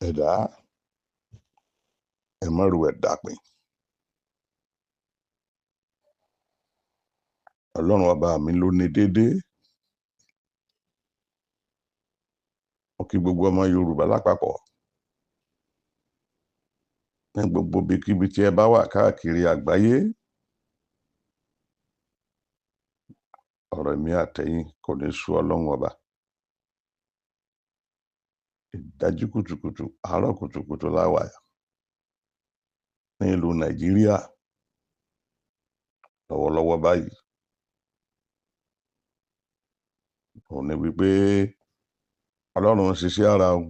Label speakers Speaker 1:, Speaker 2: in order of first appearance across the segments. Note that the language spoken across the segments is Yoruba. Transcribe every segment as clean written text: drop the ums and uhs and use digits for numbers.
Speaker 1: ẹ̀dá ẹ má ro ẹ̀dá pin. Ọlọ́run ọba mi ló ní déédéé. Mo kí gbogbo ọmọ Yorùbá lápapọ̀ ní gbogbo ibikíbi tí ẹ bá wà káàkiri àgbáyé. Ọ̀rọ̀ mi àtẹ̀yìn kò ní sú Ọlọ́run ọba. Ìdájí kùtùkùtù àárọ̀ kùtùkùtù láwà ní ìlú Nàìjíríà lọ́wọ́lọ́wọ́ báyìí. Òun ni wípé Ọlọ́run ń ṣiṣẹ́ ara òun,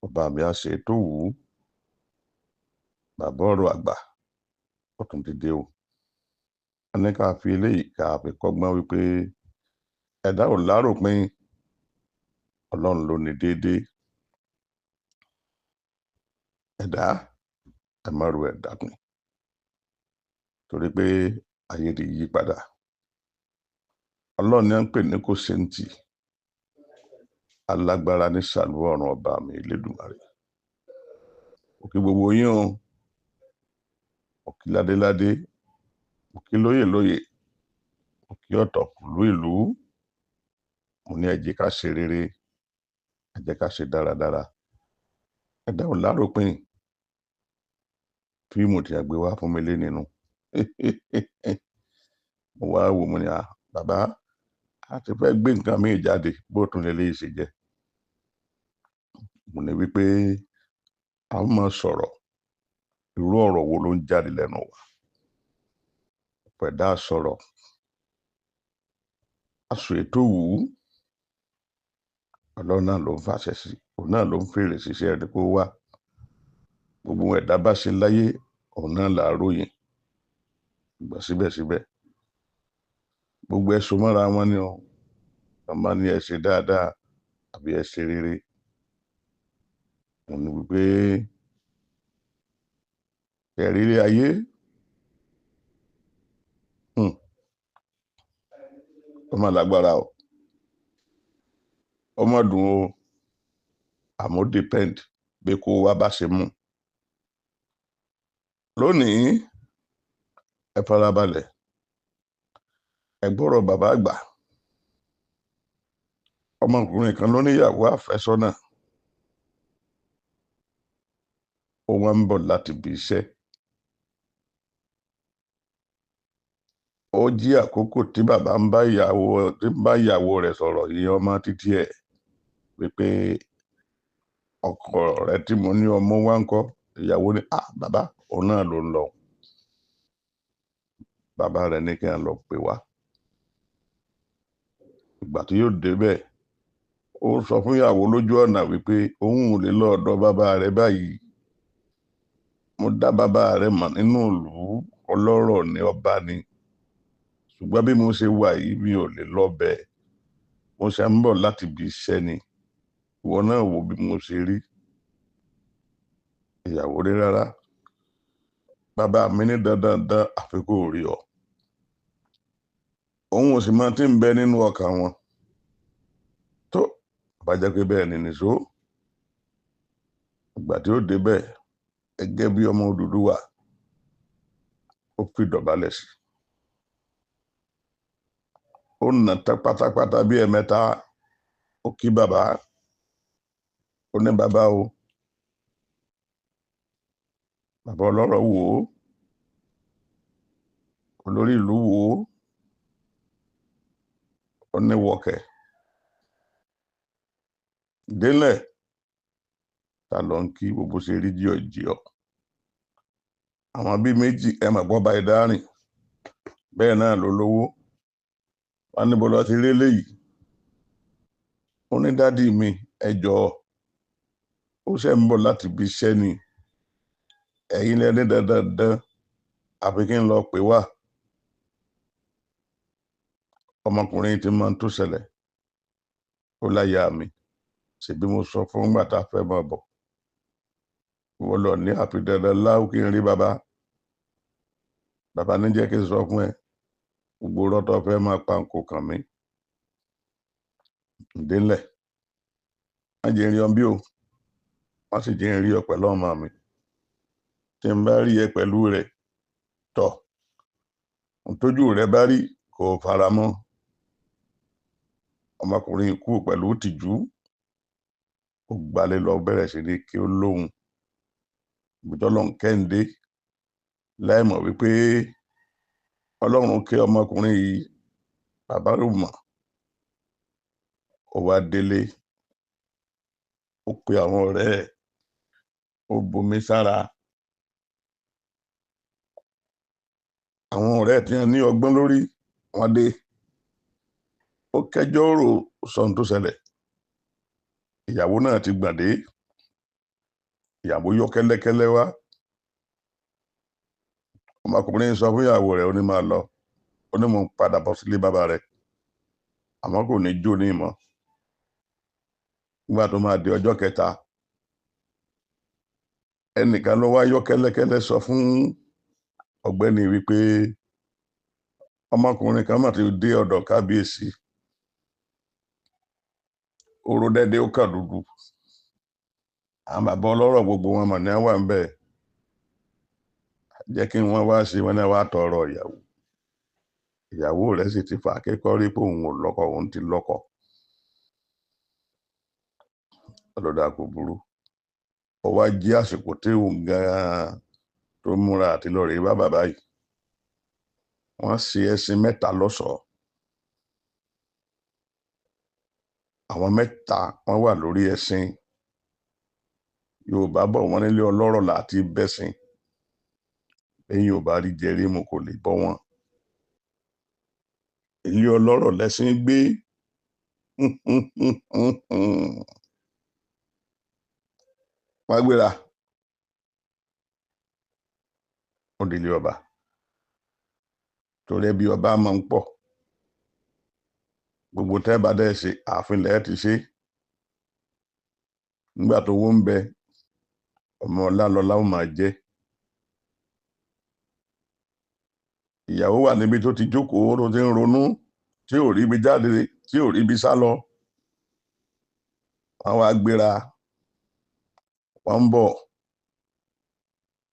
Speaker 1: ọba mi á ṣe tó wù ú. Bàbá Oro Agba ó tún ti dé o. A ní ká fi eléyìí ká fi kọ́gbọ́n wípé ẹ̀dá ò láròpin, Ọlọ́run ló ní déédéé. Ẹ̀dá ẹ má ro ẹ̀dá pin torí pé ayé ti yí padà. Ọlọ́run ni à ń pè ní kò séǹtì, alágbára ní sàlú ọ̀run ọba mi Elédùmarè. Mo kí gbogbo yín o, mo kí ládéládé, mo kí lóyè lóyè, mo kí ọ̀tọ̀kùlú ìlú. Mo ní ẹ jẹ́ ká ṣe rere, ẹ jẹ́ ká ṣe dáradára. Ẹ̀dá ò láròpin. Fíìmù tí a gbé wá fún mi lé nínú. Mo wá wò mo ní bàbá a ti fẹ́ gbé nǹkan míì jáde bó tún lè léyìí ṣe jẹ́. Mo ní wípé a máa sọ̀rọ̀ irú ọ̀rọ̀ wo ló ń jáde lẹ́nu wa. Ẹ̀dá sọ̀rọ̀ aṣọ ètò wù ú. Ọlọ́run náà ló ń fàṣẹ sí, òun náà ló ń fèrè ṣiṣẹ́ ẹni kó wá. Gbogbo ẹ̀dá bá ṣe láyé òun náà là á ròyìn. Ṣùgbọ́n síbẹ̀síbẹ̀ gbogbo ẹ so mọ́ra wọn ni o. Wọ́n máa ní ẹ ṣe dáadáa àbí ẹ ṣe rere. Mo ní wípé ẹ̀rí ilé ayé ó máa lágbára o. Ó má dùn o, àmọ́ depend bí kò wá bá ṣe mú. Lónìí ẹ farabalẹ̀, ẹ gbọ́rọ̀ bàbá àgbà. Ọmọkùnrin kan ló níyàwó àfẹ́sọ́nà. Ó wá ń bọ̀ láti ibi iṣẹ́. Ó jí àkókò tí bàbá ń bá ìyàwó rẹ̀ sọ̀rọ̀ yìí ọmọ títí ẹ̀ wípé ọkọ rẹ̀ tí mo ní ọmọ wá ń kọ́. Ìyàwó ní bàbá òun náà ló ń lọ. Bàbá rẹ̀ ní kí n lọ pè wá. Ìgbà tí yóò débẹ̀ ó sọ fún ìyàwó lójú ọ̀nà wípé òun ò lè lọ ọ̀dọ̀ bàbá rẹ̀ báyìí. Mo dá bàbá rẹ̀ mọ̀ nínú ìlú, ọlọ́rọ̀ ni ọba ni. Ṣùgbọ́n bí mo ṣe wà yìí mi ò lè lọ bẹ̀. Mo ṣe ń bọ̀ láti ibi iṣẹ́ ni. Ìwọ náà wò bí mo ṣe rí. Ìyàwó rí rárá. Bàbá mi ní dandan àfi kó rí ọ. Òun ò sì máa tí ń bẹ nínú ọkàn wọn. Tó bá jẹ́ pé bẹ́ẹ̀ ni nìṣó. Ìgbà tí ó débẹ̀ gẹ́gẹ́ bí ọmọ Odùduwà ó fi dọ̀bálẹ̀ sí. Ó nà tán pátápátá bí ẹ̀mẹ́ta. Ó kí bàbá. Ó ní bàbá o. Bàbá ọlọ́rọ̀ wò ó. Olórí ìlú wò ó. Ó ní wọ̀kẹ̀. Délẹ̀ ta ló ń kí gbogbo ṣe rí jíọ̀jíọ̀. Àwọn bí méjì ẹ mà gbọ́ bá ìdárìn. Bẹ́ẹ̀ náà ló lówó. Wọ́n ní bọ́lá ti rí léyìí. Ó ní dádì mi ẹ jọ̀ọ́. Ó ṣe ń bọ̀ láti ibi iṣẹ́ ni. Ẹ̀yin lẹ́ni dandan àfi kí n lọ pè wá. Ọmọkùnrin tí máa ń tó ṣẹlẹ̀. Ó láyà mi. Ṣèbí mo sọ fún ìgbà tá a fẹ́ máa bọ̀. Wọ́n lọ ní àfi dandan láwù kí n rí bàbá. Bàbá ní jẹ́ kí n sọ fún ẹ. Gbogbo rọ́tọ̀ fẹ́ máa pa nǹkan kan mi. Délẹ̀. Má jẹ́ rí ọ bí o. wọ́n sì jẹ́ rí ọ pẹ̀lú ọmọ mi tí n bá rí ẹ pẹ̀lú rẹ̀ tọ̀ tójú rẹ̀ bá rí kò fara mọ́. Ọmọkùnrin kú pẹ̀lú tìjú ó gbalé lọ bẹ̀rẹ̀ sí ní kí ó lóhùn ìbùtọ́lọ́hún kẹ́hìndé láìmọ̀ wípé ọlọ́run kí ọmọkùnrin yìí bàbá rò mọ̀. Ó wá délé ó pe àwọn ọ̀rẹ́ ẹ̀ ó bomi sára. Àwọn ọ̀rẹ́ tí wọ́n ní ọgbọ́n lórí wọ́n dé ó kẹjọ́ rò sọ́n tó ṣẹlẹ̀. Ìyàwó náà ti gbàdé ìyàwó yọ kẹ́lẹ́kẹ́lẹ́ wá. Ọmọkùnrin sọ fún ìyàwó rẹ̀ ó ní máa lọ ó ní mò ń padà bọ̀ sílé bàbá rẹ̀ àmọ́ kò ní jó ní ìmọ̀. Nígbà tó máa di ọjọ́ kẹta ẹnìkan ló wá yọ kẹ́lẹ́kẹ́lẹ́ sọ fún ọ̀gbẹ́ni wípé ọmọkùnrin kan mà ti dé ọ̀dọ̀ kábíyèsí oró dẹ́dẹ́ ó kà dúdú. Àwọn bàbá ọlọ́rọ̀ gbogbo wọn mọ̀ ní wà ń bẹ̀ jẹ́ kí wọ́n wá sí wọn náà wá tọrọ ìyàwó rẹ̀ sì ti fà akẹ́kọ̀ọ́ rí pé òun ò lọ́kọ òun ti lọ́kọ. Ọlọ́dà kò burú ó wá jí àsìkò tí òun gan-an tó múra àti lọ rèé bá bàbá yìí. Wọ́n ṣe ẹṣin mẹ́ta lọ́ṣọ̀ọ́. Àwọn mẹ́ta wọ́n wà lórí ẹṣin. Yorùbá bọ̀ wọ́n nílé ọlọ́rọ̀ láti bẹ́sìn lẹ́yìn ò bá rí jẹrí mu kò lè bọ́ wọn. Ilé ọlọ́rọ̀ lẹ́sìn gbé. Wọ́n gbéra ó délé ọba torí ẹbí ọba máa ń pọ̀ gbogbo tẹ́ bá dẹ́ ṣe ààfin lẹ́ẹ̀ ti ṣe. Nígbà tó wó ń bẹ ọmọ ọlá lọlá ó máa jẹ́. Ìyàwó wà níbi tó ti jókòó tó ti ń ronú tí ò rí ibi jáde tí ò rí ibi sá lọ. Wọ́n wá gbéra wọ́n ń bọ̀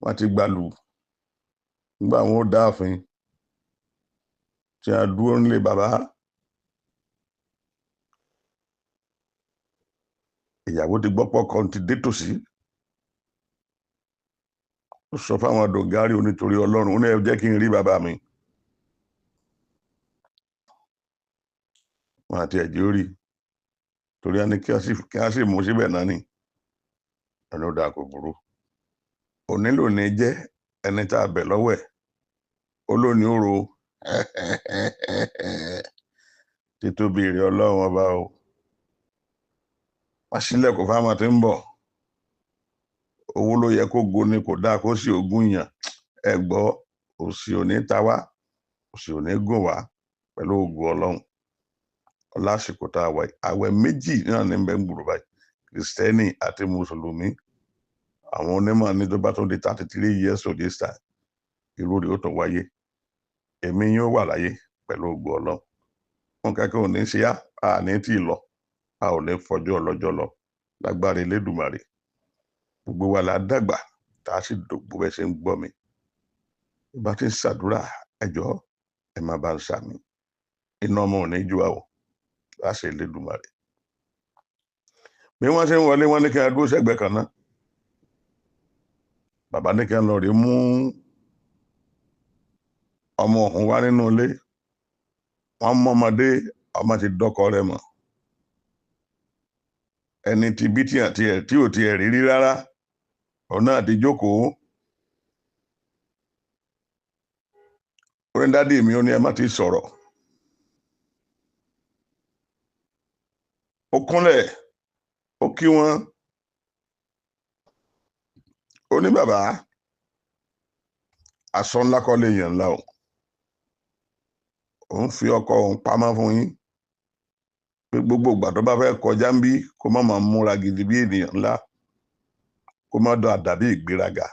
Speaker 1: wọ́n ti gbàlù. Nígbà wọn ó dáàfin tí a dúró nílé bàbá ìyàwó ti gbọ́ pọ̀ kan ti dé tòsí. Ó sọ fáwọn dògárì onítorí ọlọ́run ó ní ẹ jẹ́ kí n rí bàbá mi. Wọn àti ẹ̀jẹ̀ ó rí torí a ní kí a sì mú síbẹ̀ náà ni. Ọlọ́dà kò burú onílò ní jẹ́ ẹni tá a bẹ̀ lọ́wọ́ ẹ̀ ó lóní òro títóbi rẹ̀ ọlọ́run ọba o. Wọ́n sílẹ̀kùn fáwọn tí ń bọ̀. Owó ló yẹ kó go ni kò dáa kó sì ogún yàn ẹ gbọ́ òsì òní ta wá òsì òní gùn wá pẹ̀lú ògùn ọlọ́run. Lásìkò tá a wà àwẹ̀ méjì náà ní bẹ́ẹ̀ ń gbòòrò báyìí kìrìsìtẹ́nì àti mùsùlùmí. Àwọn onímọ̀ ní tó bá tó di 33 years to this time irú rẹ̀ ó tó wáyé. Èmi yóò wà láyé pẹ̀lú ògùn ọlọ́run. Wọn kẹ́kẹ́ ò ní ṣe á ní tí ì lọ a ò ní fọjọ́ ọlọ́jọ́ lọ lágbára Elédùmarè. Gbogbo wa la dàgbà tá a sì dògbò bẹ́ẹ̀ ṣe ń gbọ́ mi. Ìbá ti ń ṣàdúrà ẹjọ́ ẹ má bá ń ṣàmì iná ọmọ ò ní jù àwọ̀ láṣẹ Elédùmarè. Bí wọ́n ṣe ń wọlé wọ́n ní kí a dúró sẹ́gbẹ̀ẹ́ kan náà. Bàbá ní kí a lọ rí mú ọmọ ọ̀hún wá nínú ilé. Wọ́n mọ ọmọdé ọmọ ti dọ́kọ rẹ̀ mọ̀. Ẹni tí bí tí ò ti ẹ̀ rírí rárá ọ̀nà àti jókòó. Orin dádì mi ó ní ẹ má ti sọ̀rọ̀. Ó kúnlẹ̀ ó kí wọn. Ó ní bàbá Aso Nla kọ́ lè yàn ńlá o. Òun fi ọkọ òun pamọ́ fún yín pé gbogbo ìgbà tó bá fẹ́ kọjá ń bí kó má máa múra gidi bí ènìyàn ńlá kó má dọ̀ àdàbí ìgbéraga.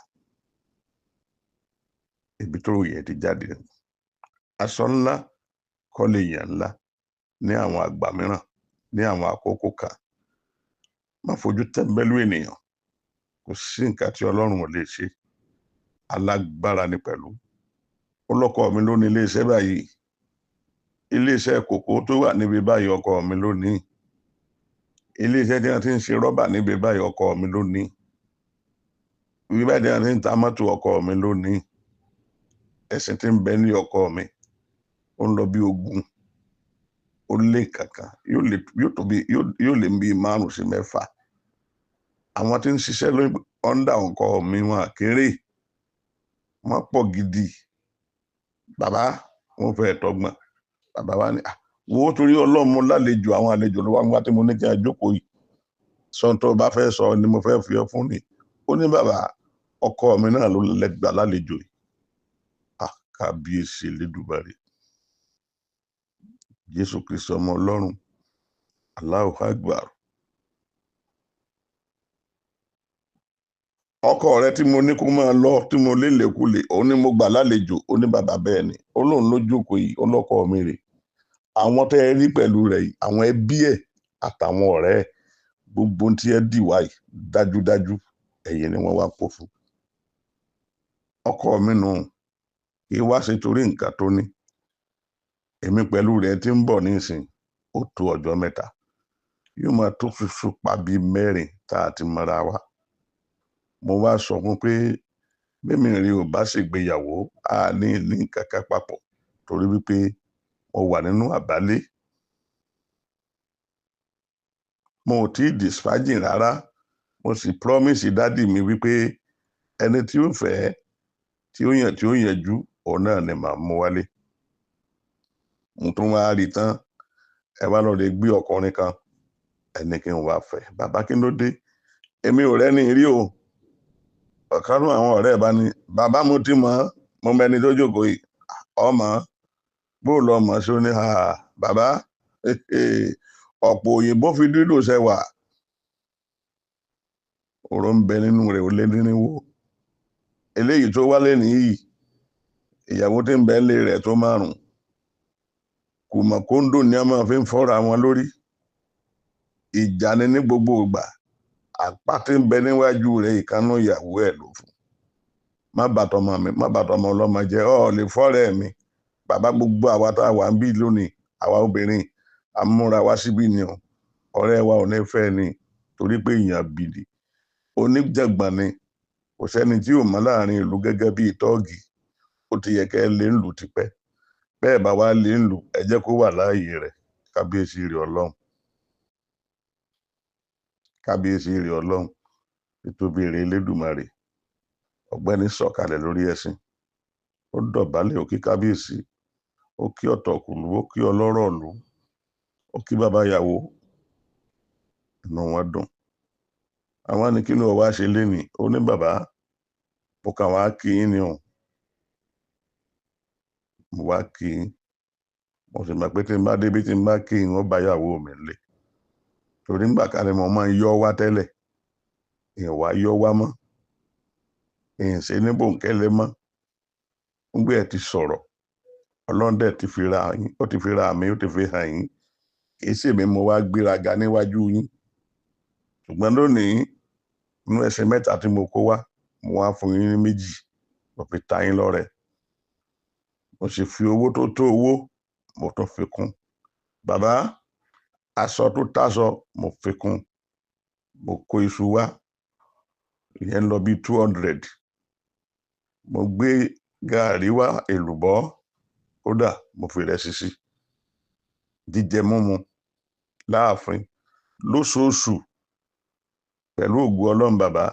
Speaker 1: Ibi tó yẹ ti jáde. Aso Nla kọ́ lè yàn ńlá ní àwọn àgbà mìíràn ní àwọn àkókò kan. Má fojú tẹ́ńbẹ́lú ènìyàn kò sí nǹkan tí Ọlọ́run ò lè ṣe, alágbára ni pẹ̀lú. Ọlọ́kọ mi ló ní iléeṣẹ́ báyìí, iléeṣẹ́ kòkó tó wà níbi báyìí ọkọ mi ló ní, iléeṣẹ́ tí wọ́n ti ń ṣe rọ́bà níbi báyìí ọkọ mi ló ní, ibi báyìí tí wọ́n ti ń ta mọ́tò ọkọ mi ló ní. Ẹ̀sìn tí ń bẹ ní ọkọ mi ó ń lọ bí 20 ó lé kankan, yóò lé bí 5 sí 6. Àwọn tí ń ṣiṣẹ́ ọ́ndà ọkọ mi wọn kéré, wọ́n pọ̀ gidi. Bàbá wọn fẹ́ tọ́gbọ̀n. Bàbá wa ní wo torí Ọlọ́run mo lálejò, àwọn àlejò ló wá ń wá tí mo ní kí a jókòó yìí, sọ tó bá fẹ́ sọ ni mo fẹ́ fi ọ fún ni. Ó ní bàbá ọkọ mi náà ló lẹ́gbàá lálejò yìí. Kábíyèsí Elédùmarè, Jésù Kristi ọmọ Ọlọ́run, Allahu Akbar. Ọkọ rẹ tí mo ní kó máa lọ, tí mo lélẹ̀kulè, òun ni mo gbà lálejò. Ó ní bàbá bẹ́ẹ̀ ni, ó lóun ló jókòó yìí, ọlọ́kọ mi rè. Àwọn tẹ́ ẹ rí pẹ̀lú rẹ̀ yìí, àwọn ẹbí ẹ̀ àtàwọn ọ̀rẹ́ ẹ̀, gbogbo tí ẹ dì wá yìí dájúdájú ẹ̀yin ni wọ́n wá kó fún. Ọkọ mi nù, kì í wá ṣe torí nǹkan tó ní. Èmi pẹ̀lú rẹ̀ tí ń bọ̀ nísìn, ó tó ọjọ́ 3, yóò máa tó ṣoṣo pa bíi 4 tá a ti mọ́ra wa. Mo wá sọ fún pé bẹ́ẹ̀mi rí ò bá ṣègbéyàwó, a ní nǹkan kan papọ̀ torí wípé mo wà nínú àbálé. Mo ò tí ì disfagin rárá. Mo sì promise dádì mi wípé ẹni tí ó fẹ́, tí ó yànjú, òun náà ni màá mú wálé. Mo tún wá rí tán, ẹ wá lọ lè gbé ọkùnrin kan, ẹni kí n wá fẹ́. Bàbá kí ló dé? Èmi ò rẹ́ni rí o. Ọ̀kan nínú àwọn ọ̀rẹ́ bá ní, bàbá mo ti mọ̀, mo mẹni tó jókòó yìí. Ọmọ bó lọ mọ̀ sí ó ní bàbá ọ̀pọ̀ òyìnbó fi dídò ṣẹwà. Ọ̀rọ̀ ń bẹ nínú rẹ̀ ó lé nínú. Eléyìí tó wálé nìyí, ìyàwó tí ń bẹ lé rẹ̀ tó 5. Kò mọ̀ kóńdò ni a máa fi ń fọ́ra wọn lórí. Ìjà ni ní gbogbo ìgbà. Àpá tí ń bẹ níwájú rẹ̀ ìkànnú ìyàwó ẹ̀ ló fún. Má bàtọ̀ ọmọ mi, má bàtọ̀ ọmọ ọlọ́mọ jẹ́, ọ̀ lè fọ́rẹ́ mi. Bàbá gbogbo àwa tá a wà ń bí lónìí, àwa obìnrin, a múra wá síbí ni o. Ọ̀rẹ́ wa ò ní fẹ́ ni torí pé èèyàn bìdì. Oníjàngbọ̀n ni, kò sẹ́ni tí ò mọ̀ láàrin ìlú gẹ́gẹ́ bí tọ́ọ̀gì. Ó ti yẹ kẹ́ lé ń lù tipẹ́. Bẹ́ẹ̀ bá wá lé ń lù, ẹ jẹ́ kó wà láàyè rẹ̀. Kábíyèsí rẹ̀ Ọlọ́run. Kábíyèsí rẹ̀ Ọlọ́run. Títóbi rẹ̀ Elédùmarè. Ọ̀gbẹ́ni sọ̀kalẹ̀ lórí ẹṣin. Ó dọ̀bálẹ̀, ó kí kábíyèsí, ó kí ọ̀tọ̀kùlú, ó kí ọlọ́rọ̀ ìlú, ó kí bàbá ìyàwó. Inú wọn dùn. Àwọn ní kí ló wá ṣe lénìí? Ó ní bàbá, mo kàn wá kí yín ni o. Mo wá kí yín. Mo sì mọ̀ pé tí n bá débi tí n bá kí yín, wọ́n bá ìyàwó mi lé. Torí ńgbà kan ni mo máa ń yọ́ wá tẹ́lẹ̀. Ìwà yọ́ wá mọ́. Ìṣe ní bòńkẹ́lẹ́ mọ́. Ngbé ẹ ti sọ̀rọ̀. Ọlọ́run dẹ̀ ti fi ra yín, ó ti fi ra mi, ó ti fi hàn yín. Kì í ṣe mi mo wá gbéraga níwájú yín. Ṣùgbọ́n lónìí, inú ẹṣin 3 tí mo kó wá, mo wá fún yín ní 2. Mo fi ta yín lọ́rẹ. Mo sì fi owó tó tó owó, mo tún fi kún. Bàbá, aṣọ tó táṣọ, mo fi kún. Mo kó iṣu wá. Ìyẹn lọ bí 200. Mo gbé gààrí wá, èlùbọ́, kódà mo fi ìrẹsì sí. Jíjẹ múmu láàfin lóṣooṣù pẹ̀lú ògo Ọlọ́run bàbá,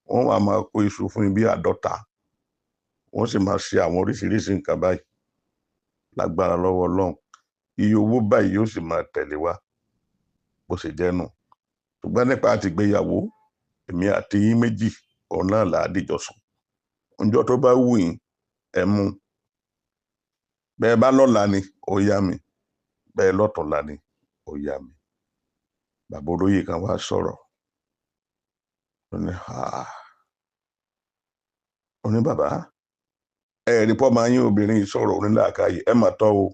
Speaker 1: wọ́n wá máa kó iṣu fún ibi 50. Wọ́n sì máa ṣe àwọn oríṣiríṣi nǹkan báyìí. Lágbára lọ́wọ́ Ọlọ́run. Iye owó báyìí yóò sì máa tẹ̀lé wa. Bó ṣe jẹ́ nù. Ṣùgbọ́n nípa àtìgbéyàwó, èmi àti yín méjì, òun náà là á dìjọ sùn. Ọjọ́ tó bá wù yín, ẹ mú. Bẹ́ẹ̀ bá lọ́la ni, ó yá mi. Bẹ́ẹ̀ lọ́tùnla ni, ó yá mi. Bàbá olóyè kan wá sọ̀rọ̀. Ó ní bàbá, ẹ̀rí pọ́ máa yín obìnrin sọ̀rọ̀ onílàákàyè, ẹ mà tọ́ o.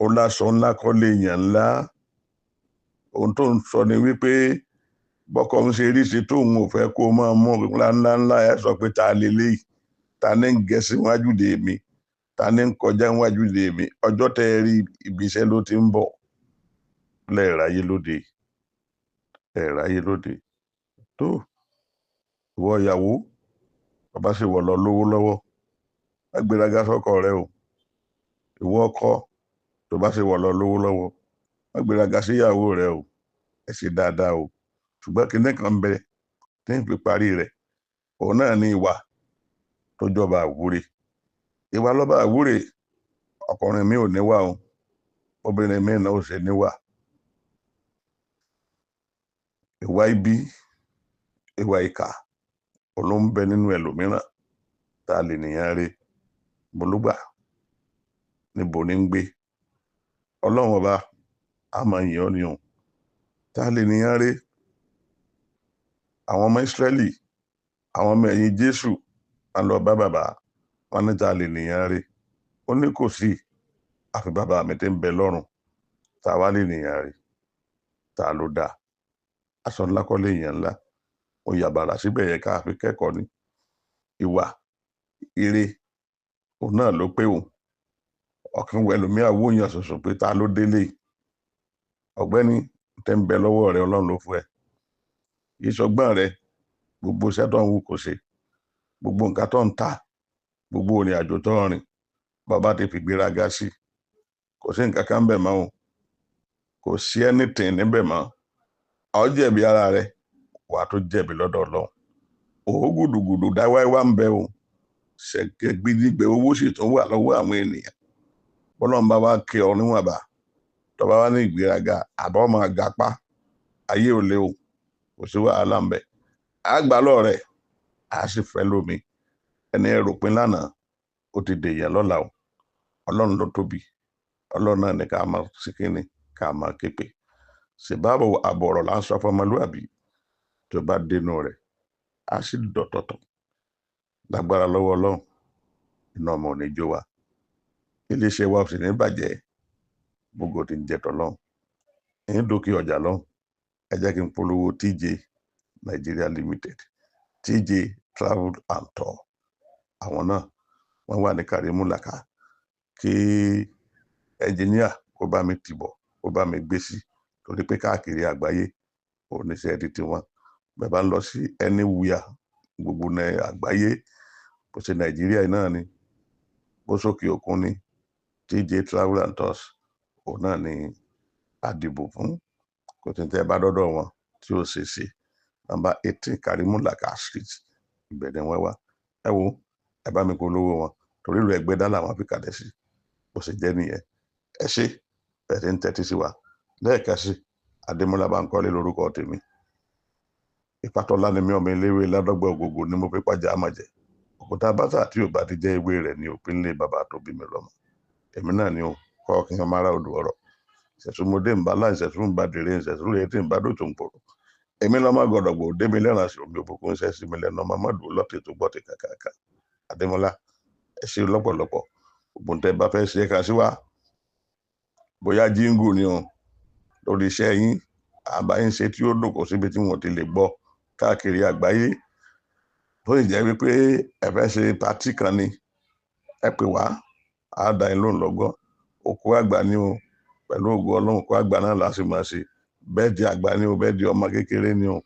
Speaker 1: Ó láṣọ ńlá kọ́ lè yàn ńlá. Ohun tó ń sọ ni wípé bọ́kọ ń ṣe rí sí tóun ò fẹ́ kó máa mú ńláńlá ẹ sọ pé ta lélẹ́yìí, ta ní ń gẹ̀ síwájú de mi, ta ní ń kọjá níwájú de mi, ọjọ́ tẹ́ ẹ rí ibi iṣẹ́ ló ti ń bọ̀, lẹ́ẹ̀ráyé lóde tó ìwọ ìyàwó bàbá ṣe wọ̀ lọ lówó lọ́wọ́ agbéraga sọ́kọ rẹ o, ìwọ ọkọ tó bá ṣe wọ̀ lọ lówó lọ́wọ́ agbéraga síyàwó rẹ o, ẹ ṣe dáadáa o, ṣùgbọ́n kinní kan bẹ tí ń fi parí rẹ̀ òun náà ní ìwà tó jọba àwúre. Ìwà lọ́ba àwúre, ọkùnrin mi ò níwà o, obìnrin mi náà ò ṣe níwà. Ìwà ibi, ìwà ìkà ló ń bẹ nínú ẹlòmíràn. Ta lè nìyàn rí bolúgbà níbo ní ń gbé, ọlọ́run ọba a máa yìn ọ́ ni o. Ta lè nìyàn rí àwọn ọmọ Ísírẹ́lì, àwọn ọmọ ẹ̀yìn Jésù wọn lọ bá bàbá wọn ní ta lè nìyàn rí, ó ní kò sí àfi bàbá mi tí ń bẹ lọ́run, ta wá lè nìyàn rí, ta ló dáa. Aso Nla kọ́lé èèyàn ńlá, ó yàbàrà síbẹ̀ yẹ ká fi kẹ́kọ̀ọ́ ní ìwà ire òun náà ló pé òun. Ọ̀kan wẹ̀lùmí àwòyàn ṣoṣo pé ta ló délé, ọ̀gbẹ́ni tẹ́ ń bẹ lọ́wọ́ rẹ ọlọ́run ló fún ẹ, ìṣọgbọ́n rẹ, gbogbo iṣẹ́ tó ń wù kò ṣe, gbogbo nǹkan tó ń tà, gbogbo ìrìn àjò tó ń rìn, bàbá ti fi gbéraga sí, kò sí nǹkan kan bẹ̀ mọ́ o, kò sí anything níbẹ̀ mọ́. Ó jẹ̀bi ara rẹ, wà tó jẹ̀bi lọ́dọ̀ ọlọ́run. Òwò gùdùgùdù dáwáíwá ń bẹ o, ṣẹ̀kẹ̀ gbígbé owó sì tún wà lọ́wọ́ àwọn ènìyàn. Bọ́lọ́run bá wá kí ọ níwọ̀nba, tó bá wá ní ìgbéraga àbọ̀ máa gapá, ayé ò lé o, kò sí wàhálà ń bẹ. Àgbà lọ́rẹ̀ a sì fẹ́ lómi, ẹni ẹrù pin lánàá ó ti dèèyàn lọ́la o. Ọlọ́run ló tóbi, ọlọ́run náà ní ká máa síkíní ká máa képe. Ṣèbáàbò àbọ̀rọ̀ là ń sọ fọmọlúàbí, tó bá dénú rẹ̀ a sì dọ̀tọ̀tọ̀. Lágbára lọ́wọ́ ọlọ́run, iná ọmọ ò ní jó wa, iléeṣẹ́ wa ò sì ní bàjẹ́, gbogbo ti ń jẹ tọ́lọ́run. Èyí dókè ọjà lọ́hùn, ẹ jẹ́ kí n polówó TJ Nigeria Limited, TJ Travel and Tour. Àwọn náà wọ́n wà ní Karimu Laka, kí ẹnjìníà kó bá mi tìbọ̀, kó bá mi gbé sí, torí pé káàkiri àgbáyé oníṣẹ́ ti tiwọn. Bẹ́ẹ̀ bá ń lọ sí anywhere gbogbo ní àgbáyé, bó ṣe Nàìjíríà náà ni, bó sókè òkun ni, TJ Travel and Tours òun náà ni àdìbò fún. Kò tí ń tẹ́ bá dọ́dọ̀ wọn tí ó ṣe ṣe. Number 18 Karimu Laka Street, ibẹ̀ ni wọ́n wà. Ẹ wo, ẹ bá mi polówó wọn, torí ìlú Ẹgbẹ́dá làwọn fi kalẹ̀ sí, bó ṣe jẹ́ nìyẹn. Ẹ ṣé bẹ́ẹ̀ tí ń tẹ́tí sí wa. Lẹ́ẹ̀kan sí, Ademola Bankole lórúkọ tèmi. Ìpàtọ́lá ni mi ọmọ eléwé ládọ́gbọ̀ ògògò ni mo fi pàjá àmàjẹ́. Òkúta bàtà tí ò bá ti jẹ́ ewé rẹ̀ ní òpin lé bàbá tó bí mi lọ́mọ. Èmi náà ni ó kọ́ kí n máa ra odò ọ̀rọ̀. Ìṣẹ̀túnmọdé ń bá láì ìṣẹ̀tún ń bá dèrè ìṣẹ̀tún lè tí ń bá dòtò ń pòrò. Èmi lọ́mọ gọ̀dọ̀gbò dé mi lẹ́ràn sí omi òbùkún iṣẹ́ sí mi lẹ́nu ọmọ mọ́dù lọ́tẹ̀ tó gbọ́tẹ̀ kàkàkà. Ademola, ẹ ṣé lọ́pọ̀lọpọ̀. Ògùn tẹ́ bá fẹ́ ṣe é kà sí wa. Bóyá jíngù ni o, lórí iṣẹ́ yín, àbáyín ṣe tí ó dùn kò síbi tí wọ́n ti lè gbọ́ káàkiri àgbáyé. Tó sì jẹ́ wípé ẹ fẹ́ ṣe pátì kan ni, ẹ pè wá, á dá yín lóhùn lọ́gán. Òkú àgbà ni o, pẹ̀lú ògo Ọlọ́run, òkú àgbà náà la sì máa ṣe. Bẹ́ẹ̀ di àgbà ni o, bẹ́ẹ̀ di ọmọ kékeré ni o.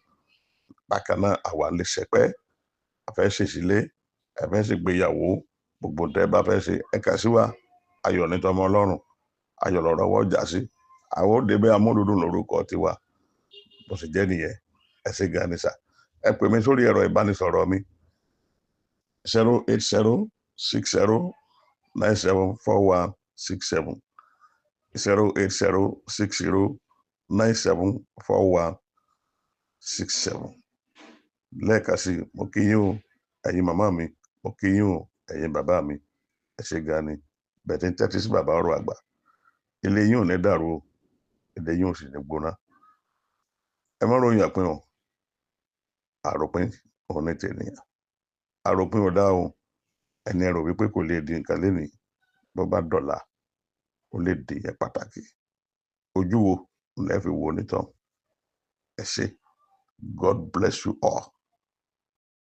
Speaker 1: Bákan náà àwa lè ṣẹpẹ́, a fẹ́ ṣèṣílé, ẹ fẹ́ ṣègbéyàwó, gbogbo tẹ́ bá fẹ́ ṣe ẹ kà sí wa. Ayọ̀ ní tọmọ Ọlọ́run, ayọ̀ lọ̀rọ̀ wọ́ jà sí. Àwọn òde bẹ́ẹ̀ amúlùdùn lórúkọ tiwa, bó ṣe jẹ́ nìyẹn. Ẹ ṣé gan ni sà. Ẹ pè mí sórí ẹ̀rọ ìbánisọ̀rọ̀ mi 08060974167 08060974167. Lẹ́ẹ̀kan sí, mo kí yín o, ẹ̀yin màmá mi, mo kí yín o, ẹ̀yin bàbá mi. Ẹ ṣé gan ni bẹ́ẹ̀ tí ń tẹ́tí sí bàbá Oro Agba. Ilé yín ò ní dàrú o, ilé yín ò sì ní gbóná. Ẹ má ròyìn àpín o, àròpin òun ní tènìyàn. Àròpin ò dá o, ẹni ẹrù wípé kò lè di nǹkan lénìí, bó bá dọ̀la ó lè di ẹ pàtàkì. Ojú wo lẹ fi wo onítàn? Ẹ ṣé. God bless you all.